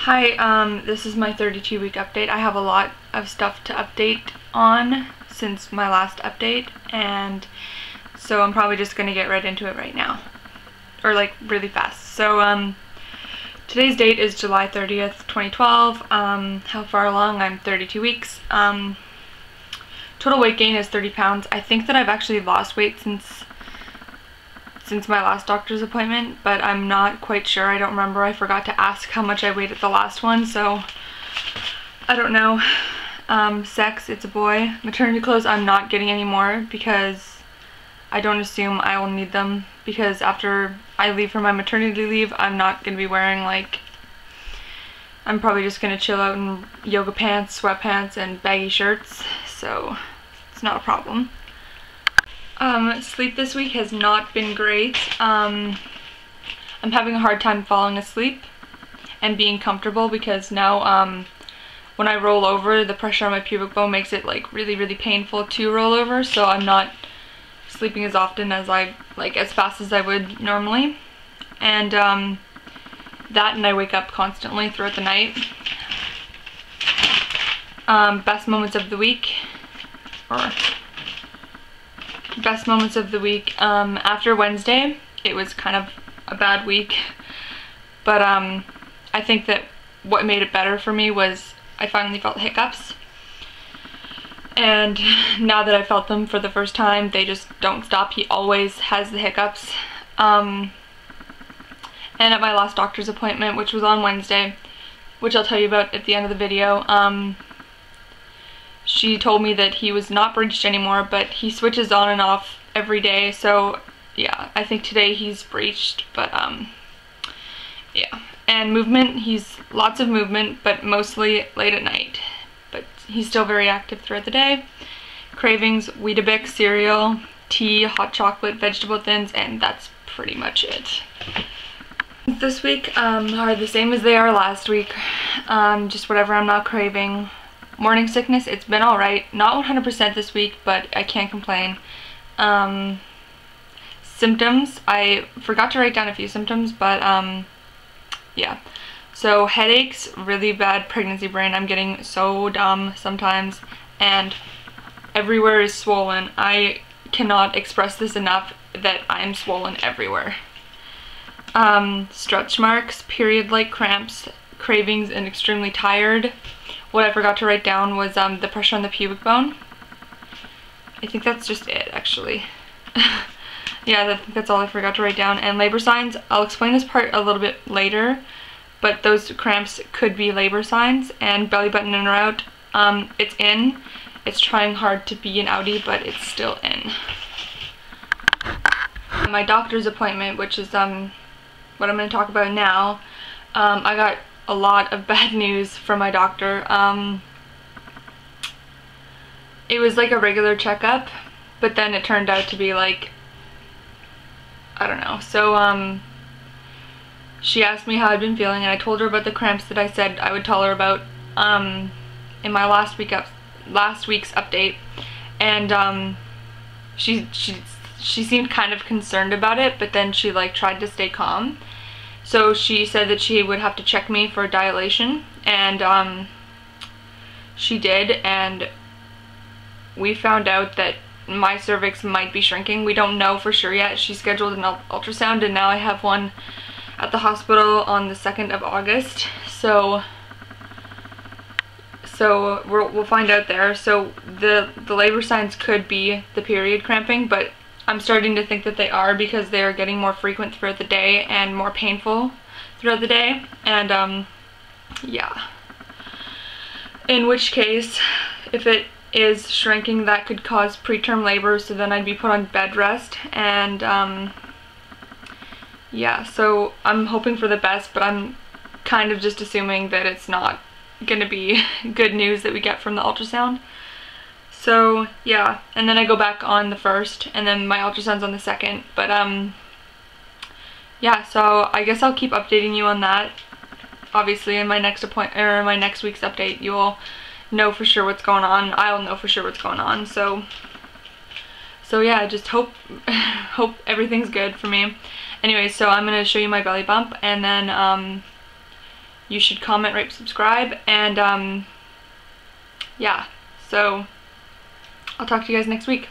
Hi, this is my 32-week update. I have a lot of stuff to update on since my last update, and so I'm probably just going to get right into it right now. Or like really fast. So today's date is July 30th, 2012. How far along? I'm 32 weeks. Total weight gain is 30 pounds. I think that I've actually lost weight since my last doctor's appointment, but I'm not quite sure. I don't remember. I forgot to ask how much I weighed at the last one, so I don't know. Sex, it's a boy. Maternity clothes, I'm not getting any more because I don't assume I will need them, because after I leave for my maternity leave, I'm not going to be wearing, like, I'm probably just going to chill out in yoga pants, sweatpants, and baggy shirts, so it's not a problem. Sleep this week has not been great. I'm having a hard time falling asleep and being comfortable because now when I roll over, the pressure on my pubic bone makes it like really painful to roll over, so I'm not sleeping as often as as fast as I would normally. And that, and I wake up constantly throughout the night. Best moments of the week, after Wednesday, it was kind of a bad week, but I think that what made it better for me was I finally felt hiccups, and now that I felt them for the first time, they just don't stop. He always has the hiccups. And at my last doctor's appointment, which was on Wednesday, which I'll tell you about at the end of the video, she told me that he was not breached anymore, but he switches on and off every day, so yeah, I think today he's breached, but yeah. And movement, he's lots of movement, but mostly late at night, but he's still very active throughout the day. Cravings, Weetabix cereal, tea, hot chocolate, vegetable thins, and that's pretty much it. This week are the same as they are last week, just whatever I'm not craving. Morning sickness, it's been alright. Not 100% this week, but I can't complain. Symptoms, I forgot to write down a few symptoms, but yeah. So headaches, really bad pregnancy brain. I'm getting so dumb sometimes, and everywhere is swollen. I cannot express this enough that I'm swollen everywhere. Stretch marks, period-like cramps, cravings, and extremely tired. What I forgot to write down was the pressure on the pubic bone. I think that's just it, actually. Yeah, I think that's all I forgot to write down. And labor signs, I'll explain this part a little bit later, but those cramps could be labor signs. And belly button in or out, it's in. It's trying hard to be an outie, but it's still in. My doctor's appointment, which is what I'm going to talk about now, I got a lot of bad news from my doctor. It was like a regular checkup, but then it turned out to be like, I don't know. So she asked me how I'd been feeling, and I told her about the cramps that I said I would tell her about in my last week's update, and she seemed kind of concerned about it, but then she like tried to stay calm. So she said that she would have to check me for dilation, and she did, and we found out that my cervix might be shrinking. We don't know for sure yet. She scheduled an ultrasound, and now I have one at the hospital on the 2nd of August. So we'll find out there. So the labor signs could be the period cramping, but I'm starting to think that they are, because they are getting more frequent throughout the day and more painful throughout the day, and yeah. In which case, if it is shrinking, that could cause preterm labor, so then I'd be put on bed rest, and yeah, so I'm hoping for the best, but I'm kind of just assuming that it's not gonna be good news that we get from the ultrasound. So yeah, and then I go back on the 1st, and then my ultrasound's on the 2nd, but yeah, so I guess I'll keep updating you on that. Obviously in my next my next week's update, you'll know for sure what's going on. I'll know for sure what's going on. So yeah, I just hope everything's good for me. Anyway, so I'm gonna show you my belly bump, and then you should comment, rate, subscribe, and yeah, so I'll talk to you guys next week.